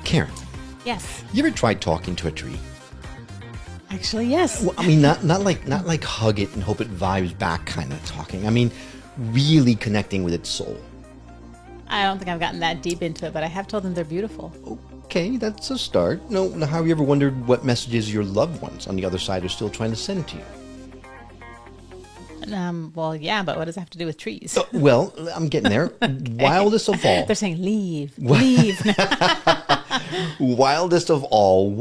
Karen, Yes. you ever tried talking to a tree? Actually, yes. Well, I mean, not like hug it and hope it vibes back kind of talking. I mean, really connecting with its soul. I don't think I've gotten that deep into it, but I have told them they're beautiful. Okay, that's a start. No, now, have you ever wondered what messages your loved ones on the other side are still trying to send to you? Well, yeah, but what does that have to do with trees? Well, I'm getting there. Wildest of all. They're saying, leave, leave. Wildest of all,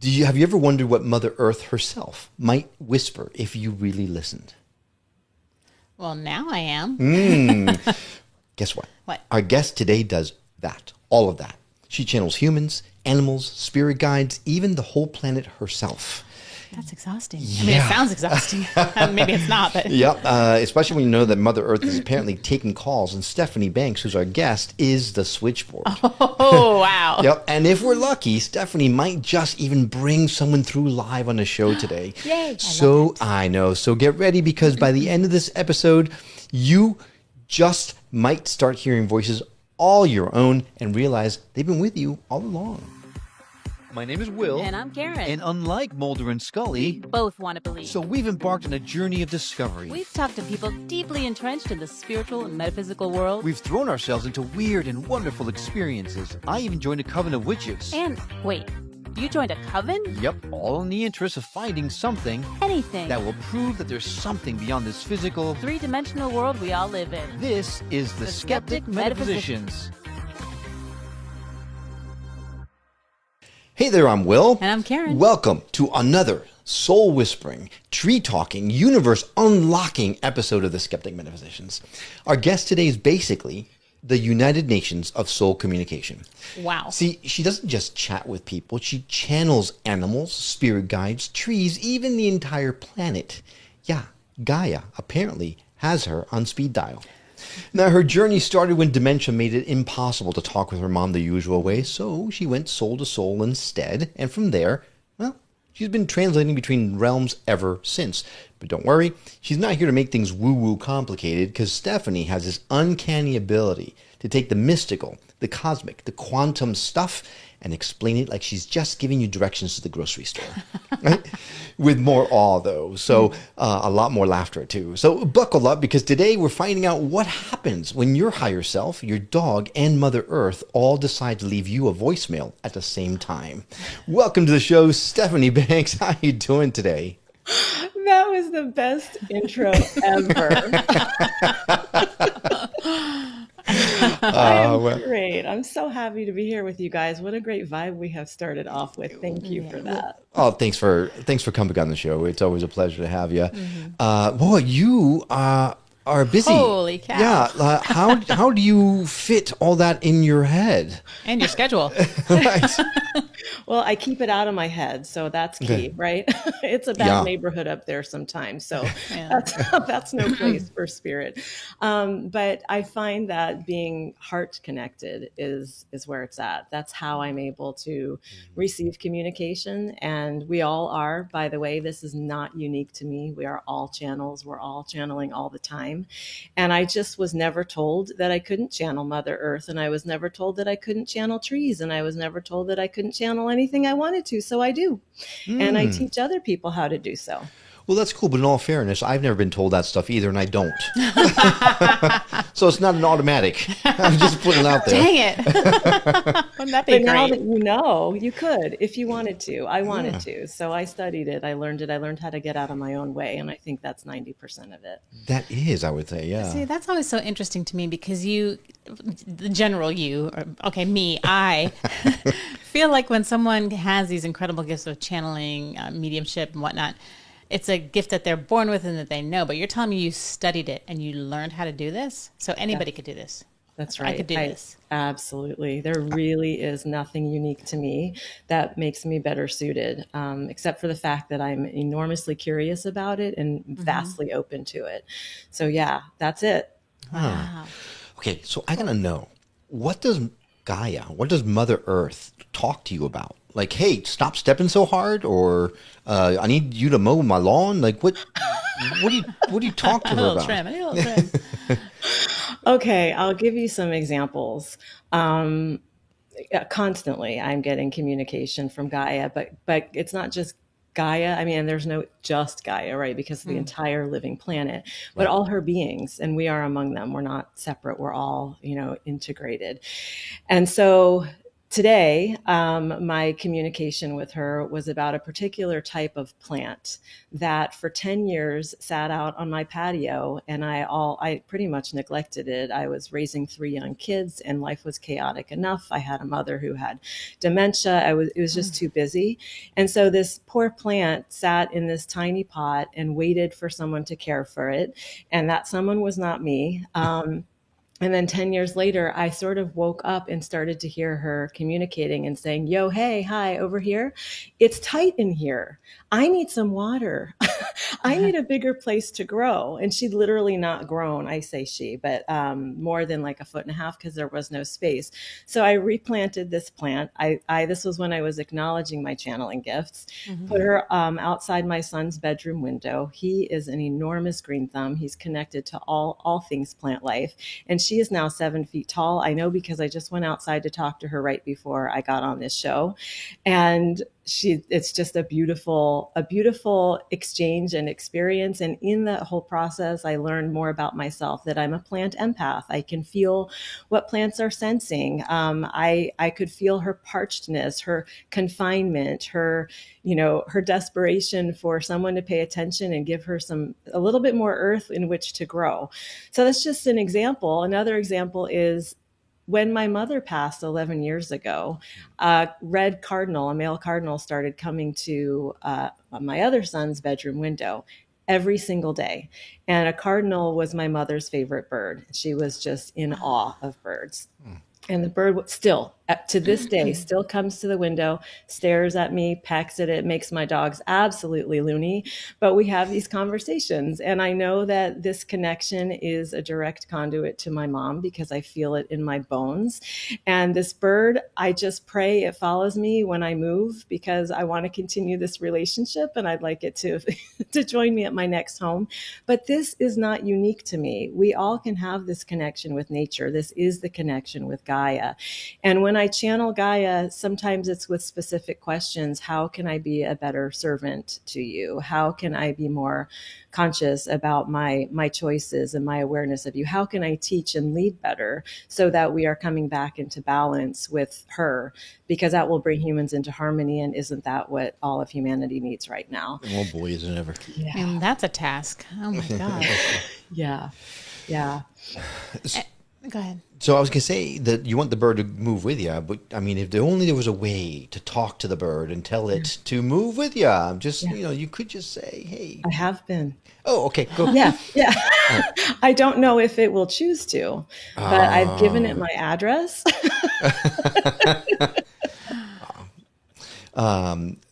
have you ever wondered what Mother Earth herself might whisper if you really listened? Well, now I am. Guess what? What? Our guest today does that, all of that. She channels humans, animals, spirit guides, even the whole planet herself. That's exhausting. I mean, it sounds exhausting. Maybe it's not, but... Yep, especially when you know that Mother Earth is apparently taking calls, and Stephanie Banks, who's our guest, is the switchboard. Oh, wow. Yep, and if we're lucky, Stephanie might just even bring someone through live on the show today. Yay! I know. So get ready, because by the end of this episode, you just might start hearing voices all your own and realize they've been with you all along. My name is Will. And I'm Karen. And unlike Mulder and Scully, both want to believe. so we've embarked on a journey of discovery. We've talked to people deeply entrenched in the spiritual and metaphysical world. We've thrown ourselves into weird and wonderful experiences. I even joined a coven of witches. And wait, you joined a coven? Yep, all in the interest of finding something Anything. that will prove that there's something beyond this physical, Three-dimensional world we all live in. This is the Skeptic Metaphysicians. Hey there, I'm Will. And I'm Karen. Welcome to another soul-whispering, tree-talking, universe-unlocking episode of the Skeptic Metaphysicians. Our guest today is basically the United Nations of soul communication. Wow. See, she doesn't just chat with people. She channels animals, spirit guides, trees, even the entire planet. Yeah, Gaia apparently has her on speed dial. Now, her journey started when dementia made it impossible to talk with her mom the usual way, so she went soul to soul instead, and from there, well, she's been translating between realms ever since. But don't worry, she's not here to make things woo-woo complicated, because Stephanie has this uncanny ability to take the mystical, the cosmic, the quantum stuff and explain it like she's just giving you directions to the grocery store. Right? With more awe, though. So a lot more laughter, too. So buckle up, because today we're finding out what happens when your higher self, your dog, and Mother Earth all decide to leave you a voicemail at the same time. Welcome to the show, Stephanie Banks. How you doing today? That was the best intro ever. I'm great. I'm so happy to be here with you guys. What a great vibe we have started off with. Thank you for that. Oh, thanks for coming on the show. It's always a pleasure to have you. Boy, you are busy. Holy cow. Yeah. How do you fit all that in your head? And your schedule. Right. Well, I keep it out of my head, so that's key, right? It's a bad neighborhood up there sometimes, so that's no place for spirit. But I find that being heart connected is where it's at. That's how I'm able to receive communication, and we all are. By the way, this is not unique to me. We are all channels. We're all channeling all the time. And I just was never told that I couldn't channel Mother Earth, and I was never told that I couldn't channel trees, and I was never told that I couldn't channel anything I wanted to. So I do. And I teach other people how to do so. Well, that's cool. But in all fairness, I've never been told that stuff either, and I don't. So it's not an automatic. I'm just putting it out there. Dang it. Wouldn't that be But great? now that you know, you could if you wanted to. I wanted to. So I studied it. I learned it. I learned how to get out of my own way. And I think that's 90% of it. That is, I would say, yeah. See, that's always so interesting to me, because you, the general you, or okay, me, I feel like when someone has these incredible gifts of channeling, mediumship and whatnot, it's a gift that they're born with and that they know. But you're telling me you studied it and you learned how to do this? So anybody could do this. That's right. I could do this. Absolutely. There really is nothing unique to me that makes me better suited, except for the fact that I'm enormously curious about it and vastly open to it. So yeah, that's it. Wow. Okay, so I gotta know, what does Gaia, what does Mother Earth talk to you about? Like, hey, stop stepping so hard, or I need you to mow my lawn. Like, what do you talk to her about? A little trim. Okay, I'll give you some examples. Constantly, I'm getting communication from Gaia, but it's not just Gaia. I mean, there's no just Gaia, right? Because of the entire living planet, but all her beings, and we are among them. We're not separate. We're all, integrated. And so today, my communication with her was about a particular type of plant that for 10 years sat out on my patio, and I pretty much neglected it. I was raising 3 young kids and life was chaotic enough. I had a mother who had dementia. It was just too busy. And so this poor plant sat in this tiny pot and waited for someone to care for it. And that someone was not me. And then 10 years later, I sort of woke up and started to hear her communicating and saying, yo, hey, hi, over here. It's tight in here. I need some water. I need a bigger place to grow. And she'd literally not grown, I say she, but more than like 1.5 feet because there was no space. So I replanted this plant. This was when I was acknowledging my channeling gifts, put her outside my son's bedroom window. He is an enormous green thumb. He's connected to all things plant life. And she is now 7 feet tall. I know because I just went outside to talk to her right before I got on this show. And it's just a beautiful exchange and experience. And in that whole process, I learned more about myself, that I'm a plant empath. I can feel what plants are sensing. I could feel her parchedness, her confinement, her desperation for someone to pay attention and give her a little bit more earth in which to grow. So that's just an example. Another example is when my mother passed 11 years ago, a male cardinal, started coming to my other son's bedroom window every single day. And a cardinal was my mother's favorite bird. She was just in awe of birds. And the bird still, to this day, still comes to the window, stares at me, pecks at it, makes my dogs absolutely loony. But we have these conversations. And I know that this connection is a direct conduit to my mom because I feel it in my bones. And this bird, I just pray it follows me when I move because I want to continue this relationship and I'd like it to, to join me at my next home. But this is not unique to me. We all can have this connection with nature. This is the connection with Gaia. And when I channel Gaia, sometimes it's with specific questions. How can I be a better servant to you? How can I be more conscious about my choices and my awareness of you? How can I teach and lead better so that we are coming back into balance with her? Because that will bring humans into harmony. And isn't that what all of humanity needs right now? Oh boy, isn't it ever. Yeah. And that's a task. Oh my God. Yeah. Go ahead. So I was going to say that you want the bird to move with you, but I mean, if there was a way to talk to the bird and tell it to move with you, you could just say, hey. I have been. Oh, okay, go. Yeah. I don't know if it will choose to, but I've given it my address.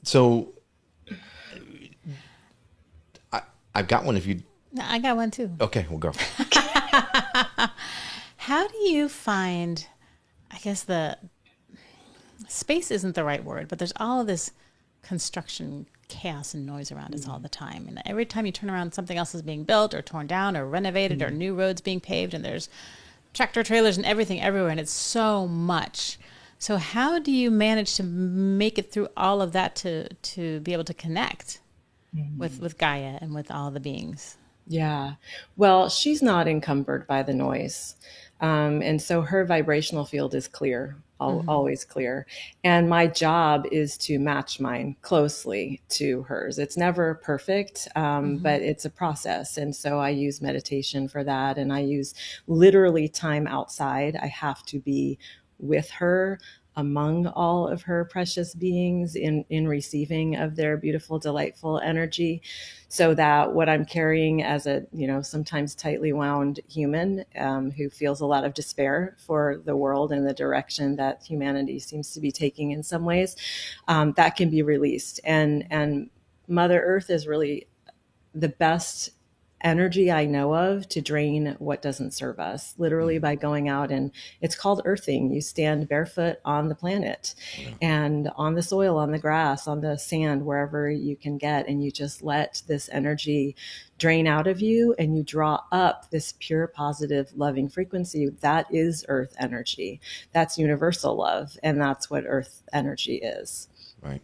So I've got one if you... I got one too. Okay, we'll go. How do you find, I guess the space isn't the right word, but there's all of this construction chaos and noise around us all the time. And every time you turn around, something else is being built or torn down or renovated or new roads being paved, and there's tractor trailers and everything everywhere. And it's so much. So how do you manage to make it through all of that to be able to connect with Gaia and with all the beings? Yeah. Well, she's not encumbered by the noise. And so her vibrational field is clear, always clear. And my job is to match mine closely to hers. It's never perfect, but it's a process. And so I use meditation for that. And I use literally time outside. I have to be with her, among all of her precious beings, in receiving of their beautiful, delightful energy, so that what I'm carrying as a, sometimes tightly wound human who feels a lot of despair for the world and the direction that humanity seems to be taking in some ways, that can be released. And Mother Earth is really the best energy I know of to drain what doesn't serve us, literally by going out, and it's called earthing. You stand barefoot on the planet and on the soil, on the grass, on the sand, wherever you can get, and you just let this energy drain out of you, and you draw up this pure, positive, loving frequency. That is earth energy. That's universal love, and that's what earth energy is. Right.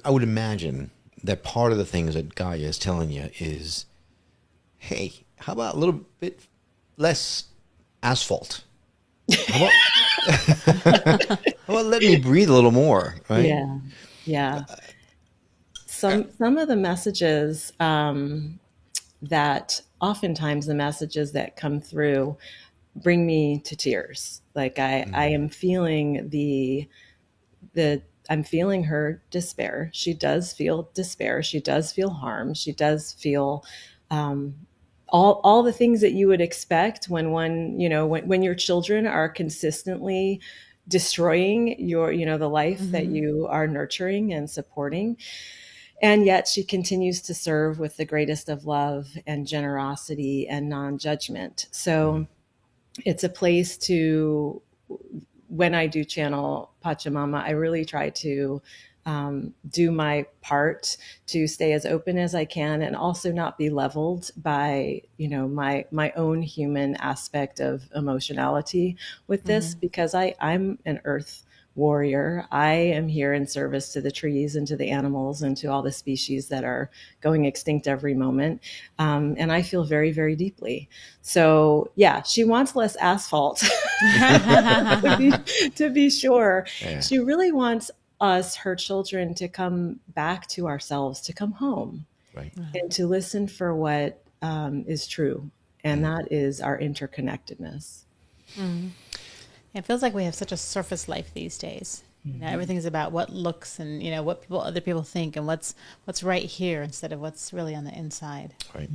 I would imagine that part of the things that Gaia is telling you is, hey, how about a little bit less asphalt? How about let me breathe a little more, right? Yeah. Yeah. Some of the messages that oftentimes the messages that come through bring me to tears. Like I am feeling I'm feeling her despair. She does feel despair. She does feel harm. She does feel all the things that you would expect when when your children are consistently destroying the life that you are nurturing and supporting. And yet she continues to serve with the greatest of love and generosity and non-judgment. So it's a place to, when I do channel Pachamama, I really try to do my part to stay as open as I can, and also not be leveled by, my own human aspect of emotionality with this, because I'm an earth warrior. I am here in service to the trees and to the animals and to all the species that are going extinct every moment. And I feel very, very deeply. So yeah, she wants less asphalt to be sure. Yeah. She really wants us, her children, to come back to ourselves, to come home, right, and to listen for what is true. And that is our interconnectedness. Mm. It feels like we have such a surface life these days. Everything's about what looks and what other people think and what's right here instead of what's really on the inside. Right.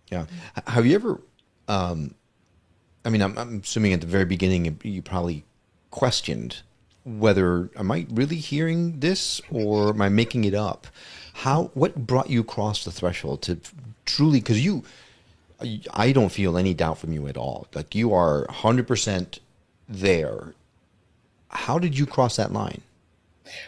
Yeah. Have you ever? I'm assuming at the very beginning you probably questioned whether am I really hearing this or am I making it up? What brought you across the threshold to truly? Because I don't feel any doubt from you at all. Like you are 100%. There. How did you cross that line?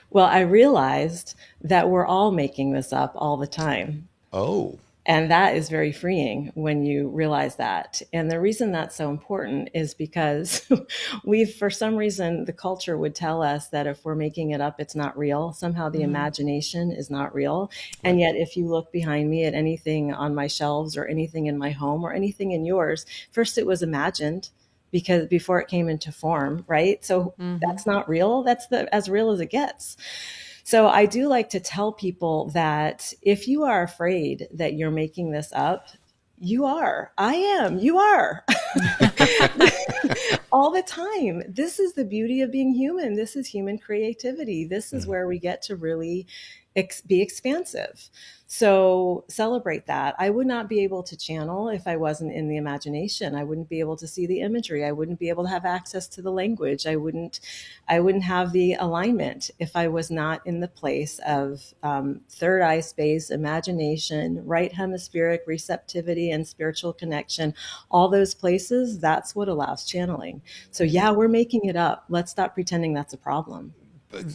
Well, I realized that we're all making this up all the time. Oh. And that is very freeing when you realize that. And the reason that's so important is because for some reason, the culture would tell us that if we're making it up, it's not real. Somehow the imagination is not real. Right. And yet, if you look behind me at anything on my shelves or anything in my home or anything in yours, first it was imagined, because before it came into form, right? So that's not real. That's as real as it gets. So I do like to tell people that if you are afraid that you're making this up, you are. I am. You are. All the time. This is the beauty of being human. This is human creativity. This is where we get to really be expansive. So celebrate that. I would not be able to channel if I wasn't in the imagination. I wouldn't be able to see the imagery. I wouldn't be able to have access to the language. I wouldn't have the alignment if I was not in the place of third eye space, imagination, right hemispheric receptivity, and spiritual connection. All those places, that's what allows channeling. So yeah, we're making it up. Let's stop pretending that's a problem.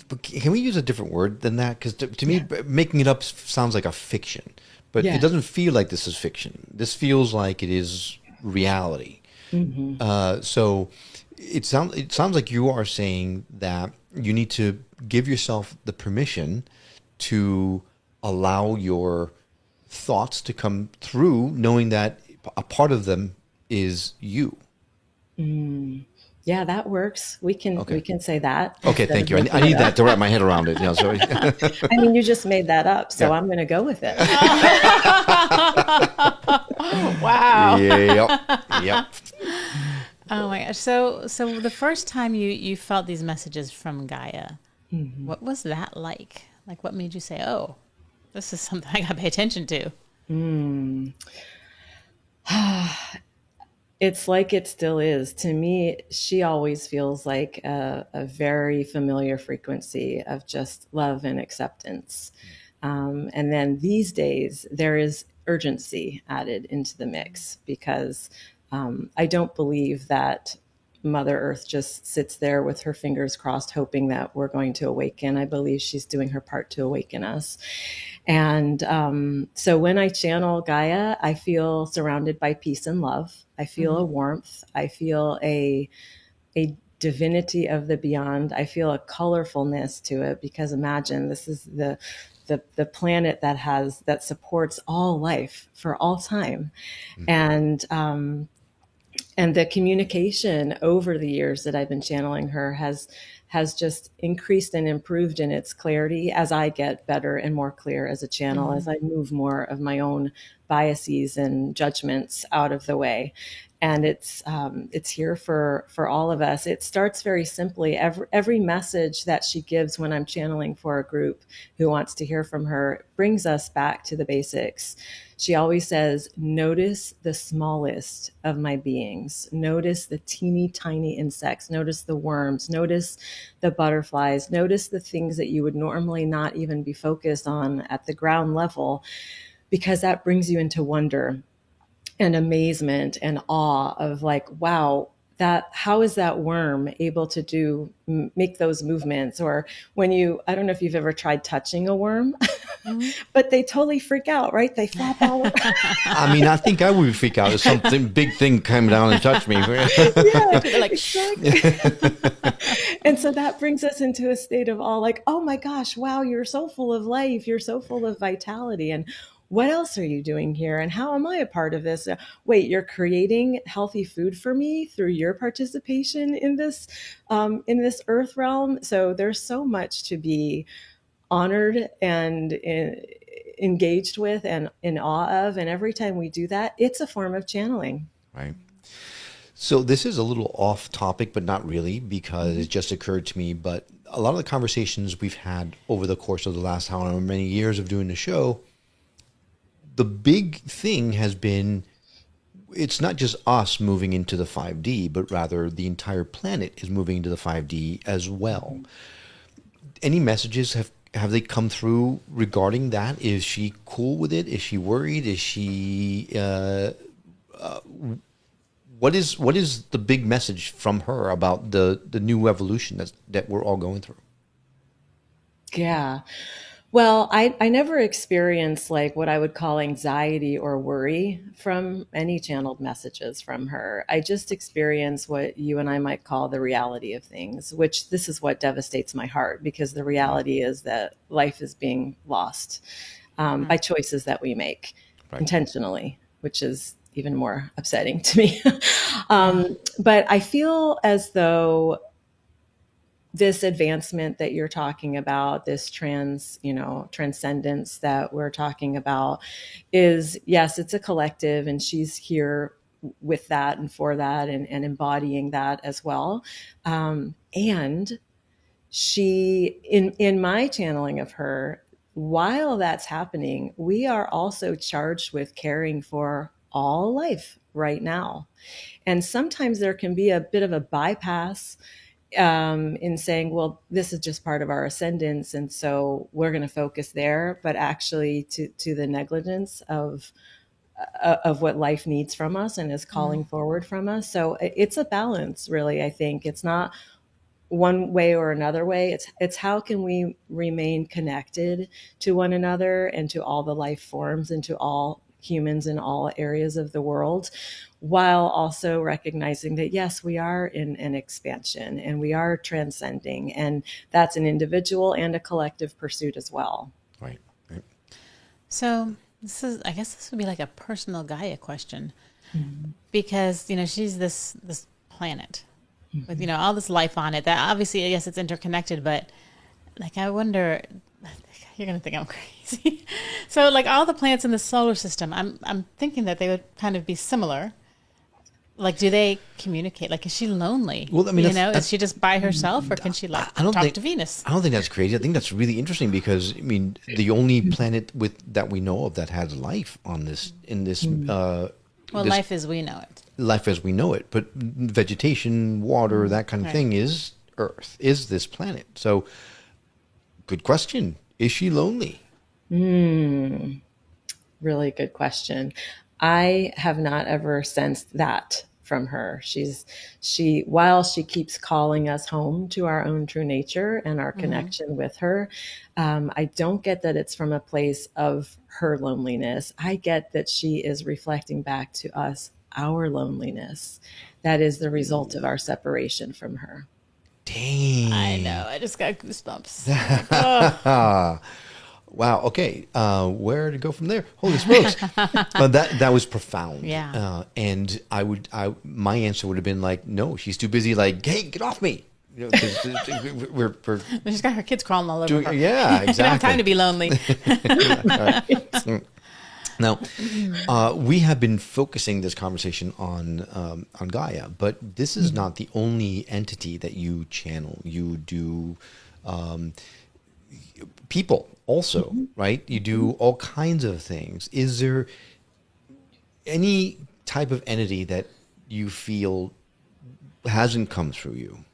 But can we use a different word than that? Because to me, making it up sounds like a fiction, but it doesn't feel like this is fiction. This feels like it is reality. So it sounds like you are saying that you need to give yourself the permission to allow your thoughts to come through, knowing that a part of them is you. Yeah, that works. We can say that. Okay, thank you. I need that to wrap my head around it. Sorry. I mean, you just made that up, so I'm going to go with it. Wow. Yep. Oh my gosh. So the first time you felt these messages from Gaia, what was that like? Like, what made you say, "Oh, this is something I got to pay attention to"? It's like it still is. To me, she always feels like a very familiar frequency of just love and acceptance. And then these days, there is urgency added into the mix, because I don't believe that Mother Earth just sits there with her fingers crossed, hoping that we're going to awaken. I believe she's doing her part to awaken us. And so when I channel Gaia, I feel surrounded by peace and love. I feel a warmth. I feel a divinity of the beyond. I feel a colorfulness to it, because imagine this is the planet that supports all life for all time. And the communication over the years that I've been channeling her has just increased and improved in its clarity as I get better and more clear as a channel, as I move more of my own biases and judgments out of the way. And it's here for all of us. It starts very simply. Every message that she gives when I'm channeling for a group who wants to hear from her brings us back to the basics. She always says, notice the smallest of my beings. Notice the teeny tiny insects. Notice the worms. Notice the butterflies. Notice the things that you would normally not even be focused on at the ground level, because that brings you into wonder and amazement and awe of like, wow, how is that worm able to make those movements? Or when I don't know if you've ever tried touching a worm, but they totally freak out, right? They flop all over. I mean, I think I would freak out if something big thing came down and touched me. Yeah, like, exactly. And so that brings us into a state of awe, like, oh my gosh, wow, you're so full of life. You're so full of vitality. And what else are you doing here? And how am I a part of this? Wait, you're creating healthy food for me through your participation in this earth realm. So there's so much to be honored and engaged with and in awe of. And every time we do that, it's a form of channeling. Right. So this is a little off topic, but not really, because it just occurred to me. But a lot of the conversations we've had over the course of the last however many years of doing the show, the big thing has been, it's not just us moving into the 5D, but rather the entire planet is moving into the 5D as well. Any messages have they come through regarding that? Is she cool with it? Is she worried? Is she what is the big message from her about the new evolution that we're all going through? Yeah. Well, I never experienced like what I would call anxiety or worry from any channeled messages from her. I just experienced what you and I might call the reality of things, which this is what devastates my heart, because the reality is that life is being lost by choices that we make intentionally, which is even more upsetting to me. But I feel as though this advancement that you're talking about, this transcendence that we're talking about is, yes, it's a collective, and she's here with that and for that and embodying that as well. And she, in my channeling of her, while that's happening, we are also charged with caring for all life right now. And sometimes there can be a bit of a bypass in saying, well, this is just part of our ascendance, and so we're going to focus there, but actually to the negligence of what life needs from us and is calling forward from us. So it's a balance, really. I think it's not one way or another way. It's how can we remain connected to one another and to all the life forms and to all humans in all areas of the world, while also recognizing that, yes, we are in an expansion and we are transcending, and that's an individual and a collective pursuit as well. Right. So I guess this would be like a personal Gaia question, because, she's this planet with, all this life on it that obviously, yes, it's interconnected, but like, I wonder, you're going to think I'm crazy. So like all the planets in the solar system, I'm thinking that they would kind of be similar. Like, do they communicate? Like, is she lonely? Well, I mean, is she just by herself, or can she talk to Venus? I don't think that's crazy. I think that's really interesting, because I mean, the only planet that we know of that has life on this life as we know it. Life as we know it, but vegetation, water, that kind of thing is Earth, is this planet. So, good question. Is she lonely? really good question. I have not ever sensed that from her. While she keeps calling us home to our own true nature and our connection with her, I don't get that it's from a place of her loneliness. I get that she is reflecting back to us our loneliness. That is the result of our separation from her. Dang. I know. I just got goosebumps. Oh. Wow. Okay. Where to go from there? Holy smokes! That was profound. Yeah. And my answer would have been like, no, she's too busy. Like, hey, get off me. You know, 'cause we're She's got her kids crawling all over doing, her. yeah, exactly. I don't have time to be lonely. Now, we have been focusing this conversation on Gaia, but this is not the only entity that you channel. You do people also, right? You do all kinds of things. Is there any type of entity that you feel hasn't come through you?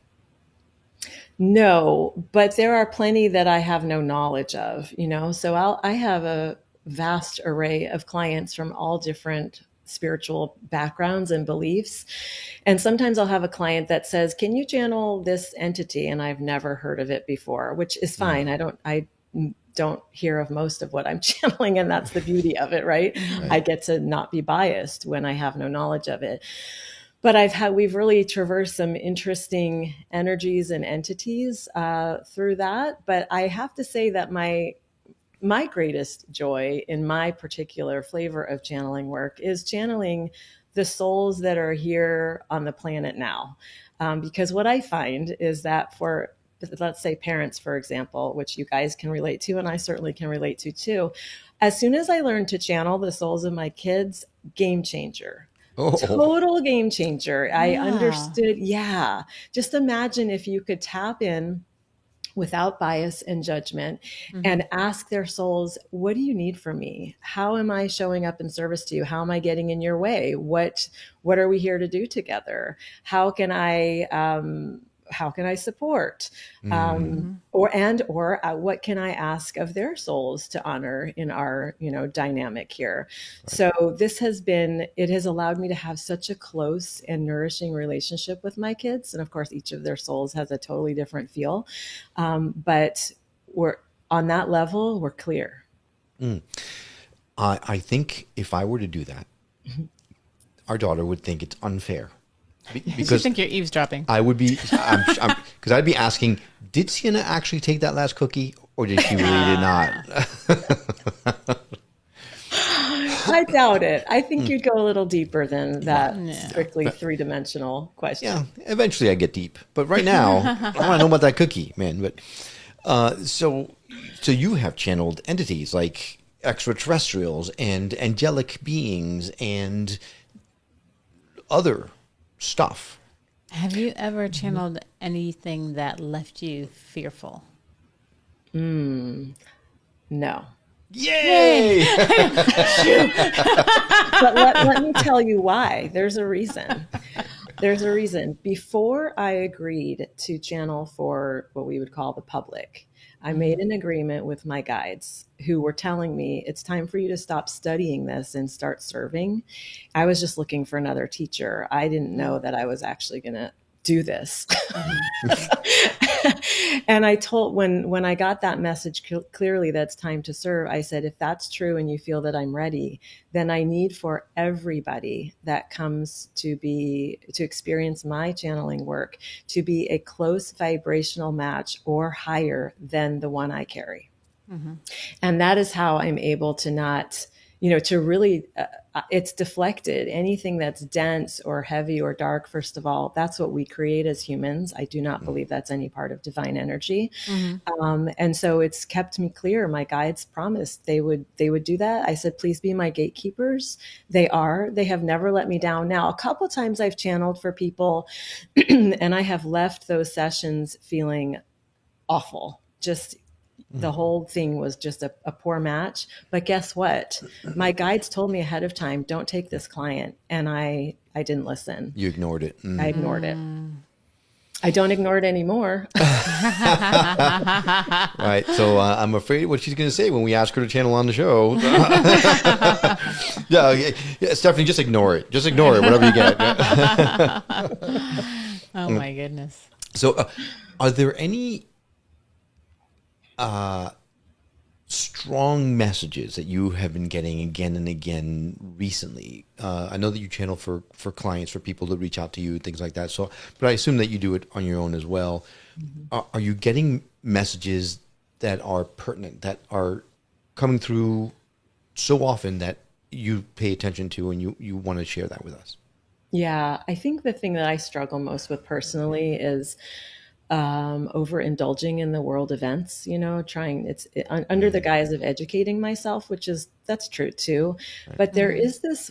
No, but there are plenty that I have no knowledge of, so I have a vast array of clients from all different spiritual backgrounds and beliefs. And sometimes I'll have a client that says, can you channel this entity? And I've never heard of it before, which is fine. I don't hear of most of what I'm channeling, and that's the beauty of it, right? I get to not be biased when I have no knowledge of it. But we've really traversed some interesting energies and entities through that. But I have to say that my greatest joy in my particular flavor of channeling work is channeling the souls that are here on the planet now. Because what I find is that for, let's say, parents, for example, which you guys can relate to, and I certainly can relate to too, as soon as I learned to channel the souls of my kids, game changer. Oh. Total game changer. I understood. Yeah. Just imagine if you could tap in without bias and judgment and ask their souls, what do you need from me? How am I showing up in service to you? How am I getting in your way? What are we here to do together? How can I support? Or what can I ask of their souls to honor in our, dynamic here? Right. So it has allowed me to have such a close and nourishing relationship with my kids. And of course, each of their souls has a totally different feel. But we're on that level, we're clear. I think if I were to do that, our daughter would think it's unfair. Because you think you're eavesdropping. I would be, because I'd be asking, did Sienna actually take that last cookie, or did she really did not? I doubt it. I think you'd go a little deeper than that strictly three-dimensional question. Yeah, eventually I get deep, but right now I want to know about that cookie, man. But so you have channeled entities like extraterrestrials and angelic beings and other stuff. Have you ever channeled anything that left you fearful? No. Yay! But let me tell you why. There's a reason. Before I agreed to channel for what we would call the public, I made an agreement with my guides who were telling me it's time for you to stop studying this and start serving. I was just looking for another teacher. I didn't know that I was actually going to do this. And I told, when I got that message clearly that's time to serve, I said, if that's true and you feel that I'm ready, then I need for everybody that comes to experience my channeling work to be a close vibrational match or higher than the one I carry. And that is how I'm able to not, to really, it's deflected. Anything that's dense or heavy or dark, first of all, that's what we create as humans. I do not believe that's any part of divine energy. And so it's kept me clear. My guides promised they would do that. I said, please be my gatekeepers. They have never let me down. Now, a couple of times I've channeled for people and I have left those sessions feeling awful. Just the whole thing was just a poor match. But guess what? My guides told me ahead of time, don't take this client. And I didn't listen. You ignored it. I ignored it. I don't ignore it anymore. Right. So I'm afraid what she's going to say when we ask her to channel on the show. Yeah, Stephanie, just ignore it. Just ignore it, whatever you get. Oh my goodness. So are there any strong messages that you have been getting again and again recently? I know that you channel for clients, for people that reach out to you, things like that. So, but I assume that you do it on your own as well. Mm-hmm. Are you getting messages that are pertinent, that are coming through so often that you pay attention to and you want to share that with us? Yeah, I think the thing that I struggle most with personally is overindulging in the world events, under the guise of educating myself, that's true too. Right. But there is this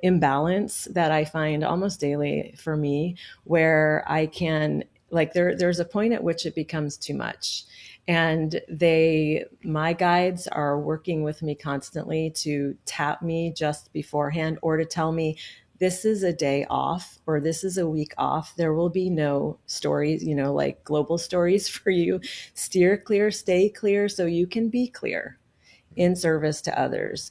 imbalance that I find almost daily for me where I can, there's a point at which it becomes too much. And my guides are working with me constantly to tap me just beforehand or to tell me, this is a day off or this is a week off. There will be no stories, like global stories for you. Steer clear, stay clear so you can be clear in service to others.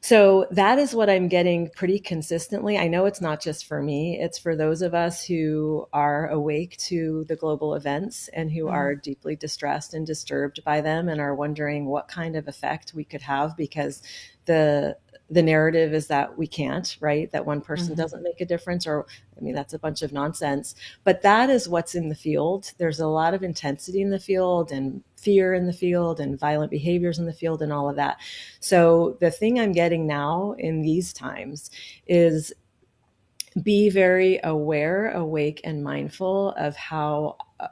So that is what I'm getting pretty consistently. I know it's not just for me. It's for those of us who are awake to the global events and who are deeply distressed and disturbed by them and are wondering what kind of effect we could have, because the narrative is that we can't, right? That one person doesn't make a difference, that's a bunch of nonsense. But that is what's in the field. There's a lot of intensity in the field and fear in the field and violent behaviors in the field and all of that. So the thing I'm getting now in these times is be very aware, awake, and mindful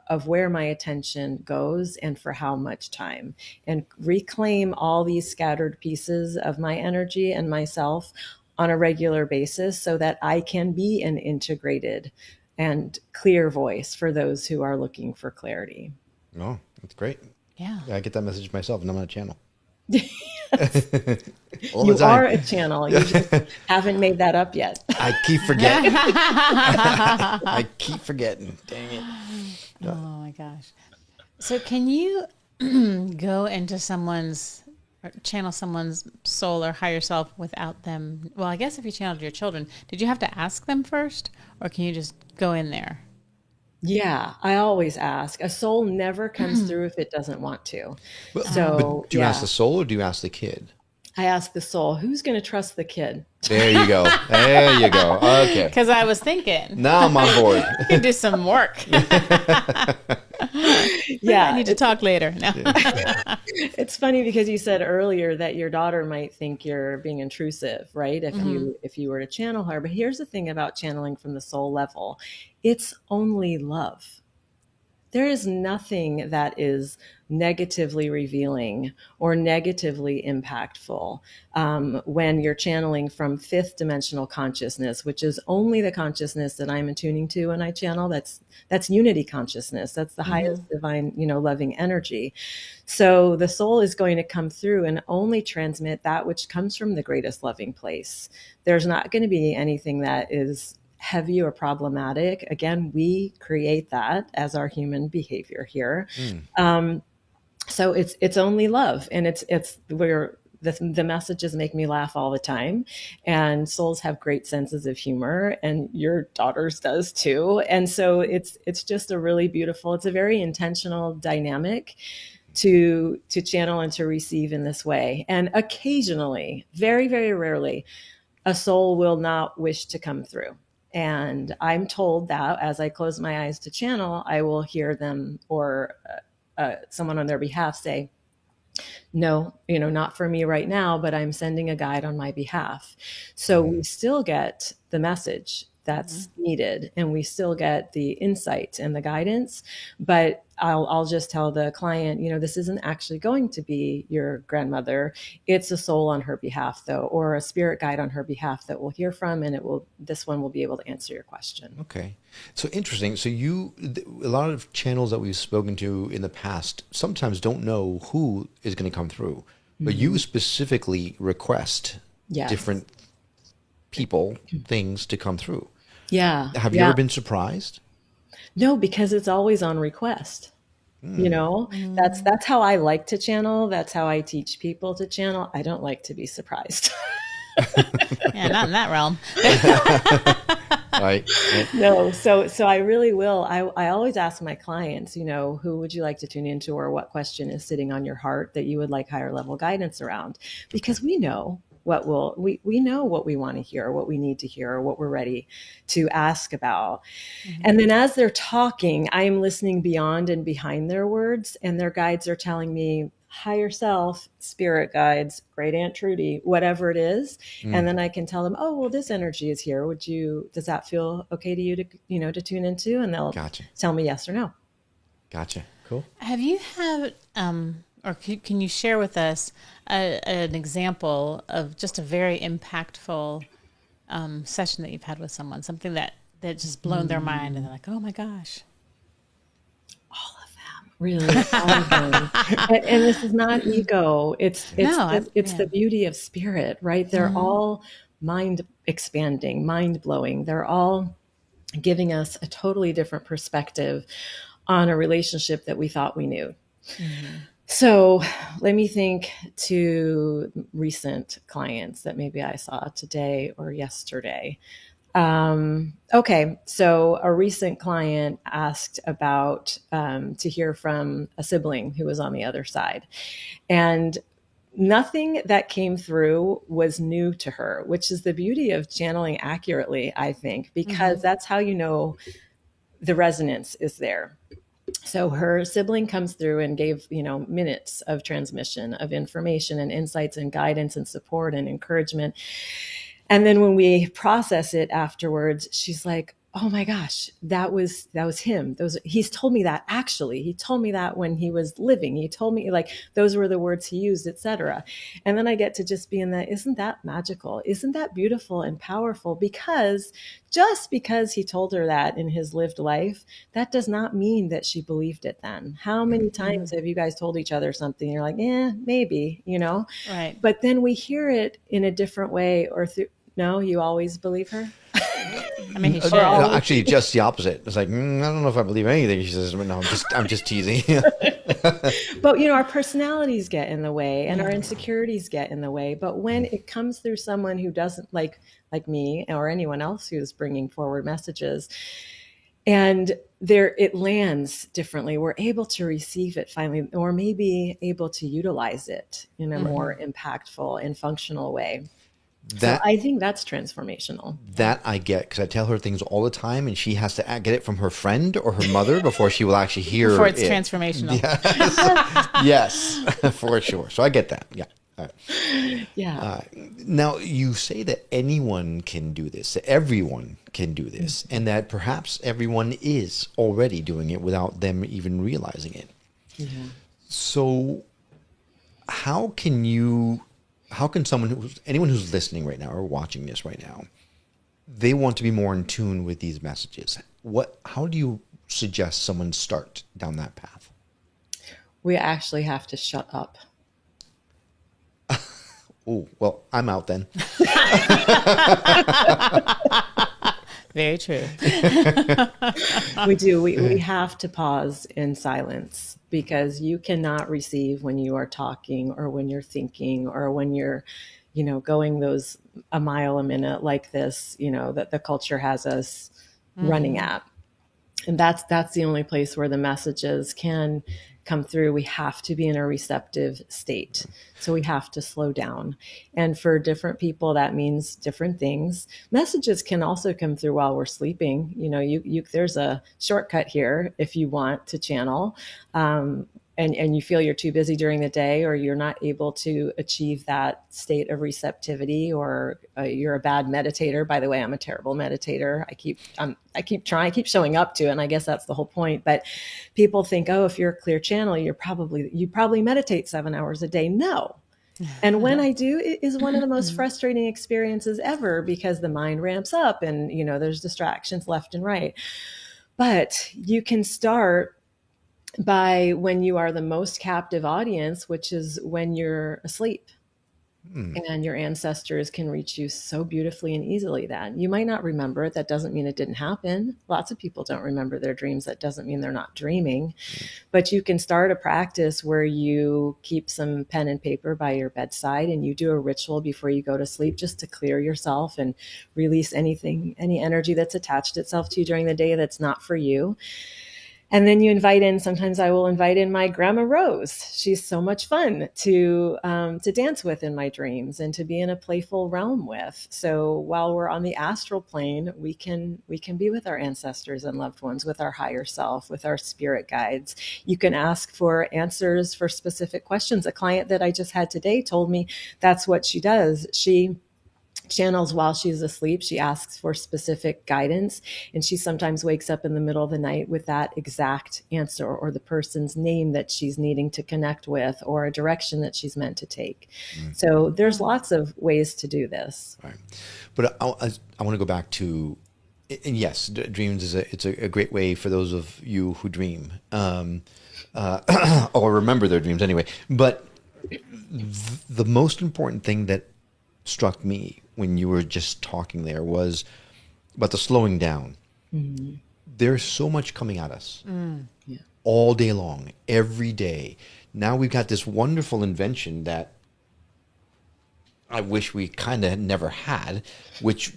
of where my attention goes and for how much time, and reclaim all these scattered pieces of my energy and myself on a regular basis so that I can be an integrated and clear voice for those who are looking for clarity. Oh, that's great. Yeah. I get that message myself and I'm on a channel. You are a channel. You just haven't made that up yet. I keep forgetting. I keep forgetting. Dang it. Oh my gosh. So can you go into channel someone's soul or higher self without them? Well, I guess if you channeled your children, did you have to ask them first, or can you just go in there? Yeah, I always ask. A soul never comes through if it doesn't want to. But do you ask the soul or do you ask the kid? I ask the soul, who's going to trust the kid? There you go. There you go. Okay. Because I was thinking. Now I'm on board. You can do some work. Yeah. I need to talk later. No. It's funny because you said earlier that your daughter might think you're being intrusive, right? If you were to channel her. But here's the thing about channeling from the soul level. It's only love. There is nothing that is negatively revealing or negatively impactful when you're channeling from fifth dimensional consciousness, which is only the consciousness that I'm attuning to when I channel. That's unity consciousness. That's the highest divine, loving energy. So the soul is going to come through and only transmit that which comes from the greatest loving place. There's not going to be anything that is heavy or problematic. Again, we create that as our human behavior here. So it's only love, and it's where the messages make me laugh all the time, and souls have great senses of humor, and your daughter's does too. And so it's just a really beautiful, it's a very intentional dynamic to channel and to receive in this way. And occasionally, very, very rarely, a soul will not wish to come through. And I'm told that as I close my eyes to channel, I will hear them or someone on their behalf say, no, not for me right now, but I'm sending a guide on my behalf. So we still get the message that's needed, and we still get the insight and the guidance. But I'll just tell the client, this isn't actually going to be your grandmother. It's a soul on her behalf, though, or a spirit guide on her behalf that we'll hear from, and this one will be able to answer your question. Okay. So interesting. So a lot of channels that we've spoken to in the past sometimes don't know who is going to come through, but you specifically request different people, things to come through. Yeah. Have you ever been surprised? No, because it's always on request. You know, that's how I like to channel. That's how I teach people to channel. I don't like to be surprised. Yeah, not in that realm. Right. No, so I really will. I always ask my clients, you know, who would you like to tune into, or what question is sitting on your heart that you would like higher level guidance around? Because we know we know what we want to hear, what we need to hear, or what we're ready to ask about. And then as they're talking, I am listening beyond and behind their words, and their guides are telling me, higher self, spirit guides, great Aunt Trudy, whatever it is. And then I can tell them, oh, well, this energy is here. Does that feel okay to you to tune into? And they'll Gotcha. tell me yes or no. Gotcha. Cool. Have you had, or can you share with us an example of just a very impactful session that you've had with someone, something that just blown their mind, and they're like, oh my gosh. Really, all of them. And this is not ego. It's the beauty of spirit, right? They're all mind expanding, mind blowing. They're all giving us a totally different perspective on a relationship that we thought we knew. So let me think to recent clients that maybe I saw today or yesterday. Okay, so a recent client asked about to hear from a sibling who was on the other side. And nothing that came through was new to her, which is the beauty of channeling accurately, I think, because that's how you know the resonance is there. So her sibling comes through and gave, minutes of transmission of information and insights and guidance and support and encouragement. And then when we process it afterwards, she's like, oh my gosh, that was him. He's told me that actually. He told me that when he was living. He told me, like, those were the words he used, etc. And then I get to just be in that, isn't that magical? Isn't that beautiful and powerful? Because just because he told her that in his lived life, that does not mean that she believed it then. How many times have you guys told each other something? And you're like, maybe, Right. But then we hear it in a different way or through, no, you always believe her? I mean, he should. No, actually, just the opposite. It's like, I don't know if I believe anything she says, but no, I'm just teasing. But, our personalities get in the way and our insecurities get in the way. But when it comes through someone who doesn't like me or anyone else who's bringing forward messages, and it lands differently, we're able to receive it finally, or maybe able to utilize it in a more impactful and functional way. So I think that's transformational. That I get, because I tell her things all the time, and she has to get it from her friend or her mother before she will actually hear Before it's it. transformational. Yes, for sure. So I get that. Yeah. All right. Yeah. Now, you say that anyone can do this, that everyone can do this, and that perhaps everyone is already doing it without them even realizing it. So how can anyone who's listening right now or watching this right now, they want to be more in tune with these messages. How do you suggest someone start down that path? We actually have to shut up. Oh, well, I'm out then. Very true. We do. We have to pause in silence, because you cannot receive when you are talking or when you're thinking or when you're, going those a mile a minute like this, that the culture has us running at. And that's the only place where the messages can come through. We have to be in a receptive state. So we have to slow down. And for different people, that means different things. Messages can also come through while we're sleeping. There's a shortcut here if you want to channel. And you feel you're too busy during the day, or you're not able to achieve that state of receptivity, or you're a bad meditator. By the way, I'm a terrible meditator. I keep showing up to it, and I guess that's the whole point. But people think, oh, if you're a clear channel, you probably meditate 7 hours a day. No. And when I do, it is one of the most frustrating experiences ever, because the mind ramps up and, there's distractions left and right. But you can start by when you are the most captive audience, which is when you're asleep. And your ancestors can reach you so beautifully and easily then. You might not remember it. That doesn't mean it didn't happen. Lots of people don't remember their dreams. That doesn't mean they're not dreaming. But you can start a practice where you keep some pen and paper by your bedside and you do a ritual before you go to sleep just to clear yourself and release anything, any energy that's attached itself to you during the day that's not for you. And then you invite in, sometimes I will invite in my grandma Rose. She's so much fun to dance with in my dreams and to be in a playful realm with. So while we're on the astral plane, we can be with our ancestors and loved ones, with our higher self, with our spirit guides. You can ask for answers for specific questions. A client that I just had today told me that's what she does. She channels while she's asleep. She asks for specific guidance, and she sometimes wakes up in the middle of the night with that exact answer or the person's name that she's needing to connect with or a direction that she's meant to take. So there's lots of ways to do this. Right. But I want to go back to, and yes, dreams it's a great way for those of you who dream or remember their dreams anyway. But the most important thing that struck me when you were just talking there was about the slowing down. There's so much coming at us all day long, every day. Now we've got this wonderful invention that I wish we kind of never had, which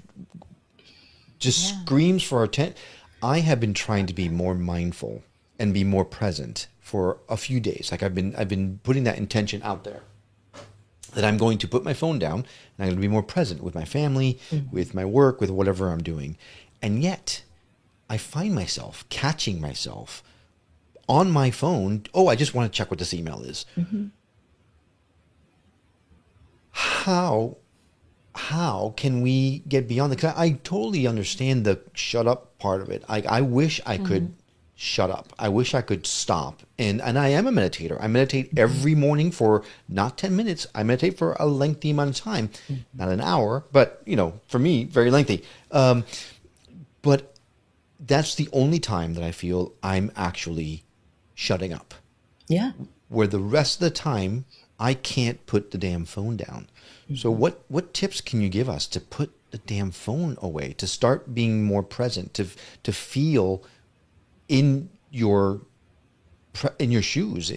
just screams for our attention. I have been trying to be more mindful and be more present for a few days. Like I've been putting that intention out there, that I'm going to put my phone down and I'm going to be more present with my family, with my work, with whatever I'm doing. And yet I find myself catching myself on my phone. Oh, I just want to check what this email is. How can we get beyond that? I totally understand the shut up part of it. I wish I could shut up. I wish I could stop. And I am a meditator. I meditate every morning for not 10 minutes. I meditate for a lengthy amount of time, not an hour, but for me, very lengthy. But that's the only time that I feel I'm actually shutting up. Yeah. Where the rest of the time I can't put the damn phone down. So what tips can you give us to put the damn phone away, to start being more present, to feel in your shoes?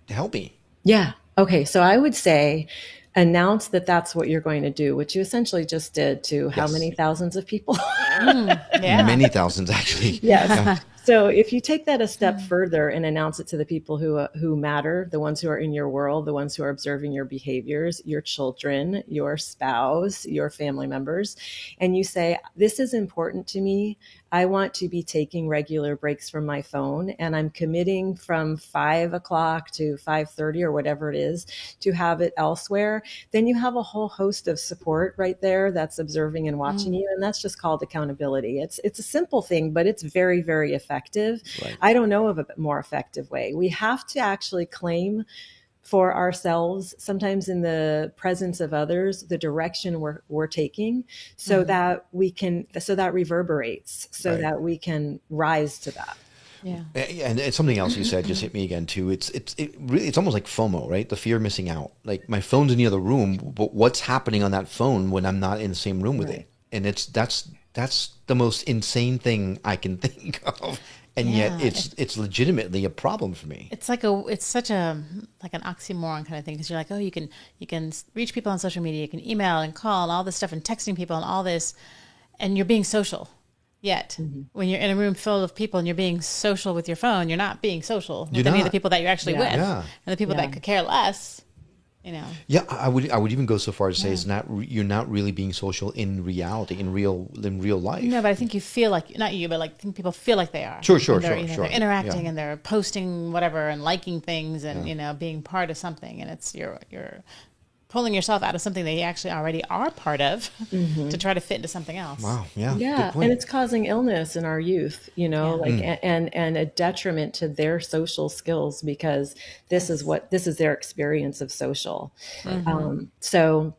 Help me. Yeah. Okay. So I would say announce that that's what you're going to do, which you essentially just did to how many thousands of people? Many thousands, actually. Yes. Yeah. So if you take that a step further and announce it to the people who matter, the ones who are in your world, the ones who are observing your behaviors, your children, your spouse, your family members, and you say, this is important to me. I want to be taking regular breaks from my phone, and I'm committing from 5 o'clock to 5:30 or whatever it is to have it elsewhere. Then you have a whole host of support right there that's observing and watching you. And that's just called accountability. It's a simple thing, but it's very, very effective. Right. I don't know of a more effective way. We have to actually claim for ourselves, sometimes in the presence of others, the direction we're taking, so that we can, so that reverberates, so that we can rise to that. Yeah. And it's something else you said just hit me again too. It's really, it's almost like FOMO, right? The fear of missing out. Like my phone's in the other room, but what's happening on that phone when I'm not in the same room with it? And that's the most insane thing I can think of. And yet it's legitimately a problem for me. It's such an oxymoron kind of thing, because you're like, oh, you can reach people on social media, you can email and call and all this stuff and texting people and all this, and you're being social. Yet when you're in a room full of people and you're being social with your phone, you're not being social with any of the people that you're actually with, and the people that could care less. Yeah, I would even go so far as to say you're not really being social in reality, in real life. No, but I think you feel like, not you, but I think people feel like they are. Sure. They're interacting and they're posting whatever and liking things and being part of something, and it's you're pulling yourself out of something that you actually already are part of to try to fit into something else. Wow. Yeah. Yeah. And it's causing illness in our youth, and a detriment to their social skills, because this is their experience of social. So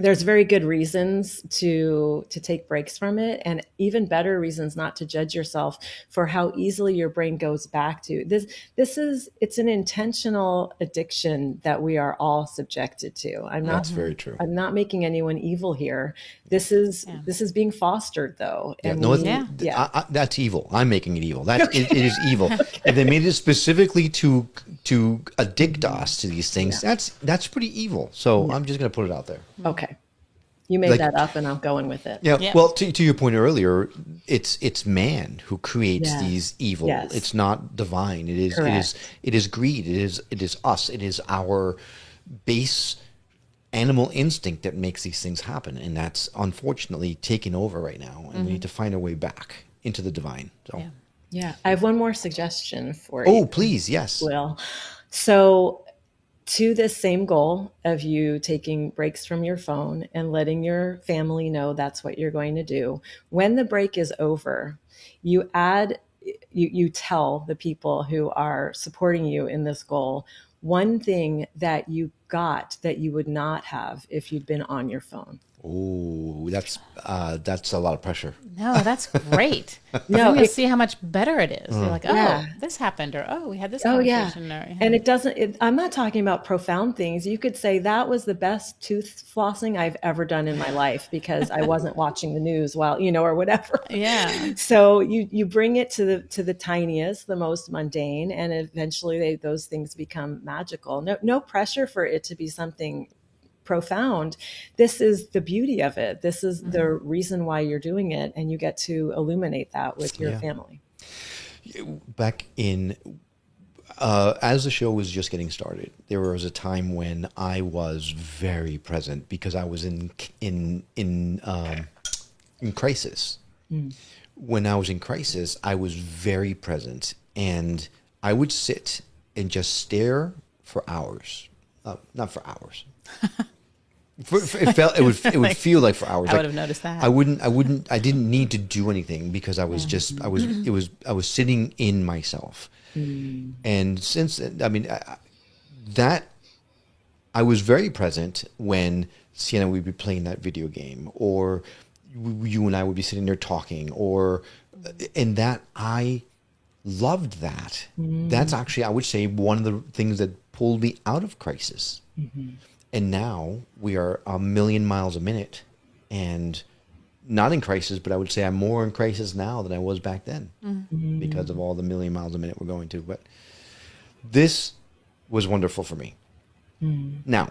there's very good reasons to take breaks from it, and even better reasons not to judge yourself for how easily your brain goes back to this. It's an intentional addiction that we are all subjected to. That's very true. I'm not making anyone evil here. This is being fostered, though. Yeah, And no, that's evil. I'm making it evil. It is evil. Okay. If they made it specifically to addict us to these things, that's pretty evil. So I'm just going to put it out there. Okay. You made that up, and I'm going with it. Yeah. Well, to your point earlier, it's man who creates these evil. Yes. It's not divine. It is greed. It is us. It is our base animal instinct that makes these things happen, and that's unfortunately taking over right now. And we need to find a way back into the divine. So. Yeah. I have one more suggestion for you. Oh, please, yes. Will. So, to this same goal of you taking breaks from your phone and letting your family know that's what you're going to do, when the break is over, you tell the people who are supporting you in this goal one thing that you got that you would not have if you'd been on your phone. Oh, that's a lot of pressure. No, that's great. No, you see how much better it is. You're like, this happened, or we had this conversation. And it doesn't. I'm not talking about profound things. You could say that was the best tooth flossing I've ever done in my life because I wasn't watching the news while or whatever. Yeah. So you bring it to the tiniest, the most mundane, and eventually those things become magical. No pressure for it to be something profound. This is the beauty of it. This is the reason why you're doing it, and you get to illuminate that with your family. Back in as the show was just getting started, there was a time when I was very present because I was in crisis. When I was in crisis, I was very present, and I would sit and just stare for hours. Not for hours. It would feel like for hours. I would have noticed that. I didn't need to do anything because I was I was sitting in myself. And since then, I was very present when Sienna would be playing that video game, or you and I would be sitting there talking, and that I loved that. That's actually, I would say, one of the things that pulled me out of crisis. And now we are a million miles a minute, and not in crisis, but I would say I'm more in crisis now than I was back then because of all the million miles a minute we're going to. But this was wonderful for me. Now,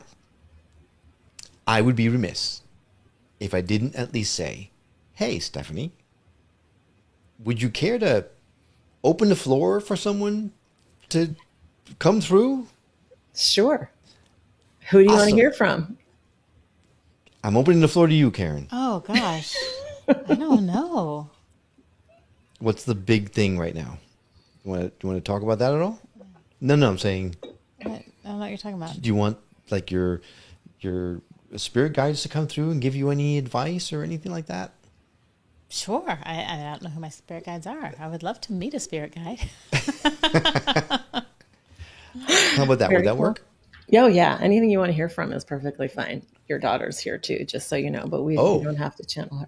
I would be remiss if I didn't at least say, hey, Stephanie, would you care to open the floor for someone to come through? Sure. Who do you want to hear from? I'm opening the floor to you, Karen. Oh, gosh. I don't know. What's the big thing right now? Do you want to talk about that at all? No, I'm saying. I don't know what you're talking about. Do you want like your spirit guides to come through and give you any advice or anything like that? Sure. I don't know who my spirit guides are. I would love to meet a spirit guide. How about that? Would that work? Oh, yeah. Anything you want to hear from is perfectly fine. Your daughter's here too, just so you know, but we don't have to channel her.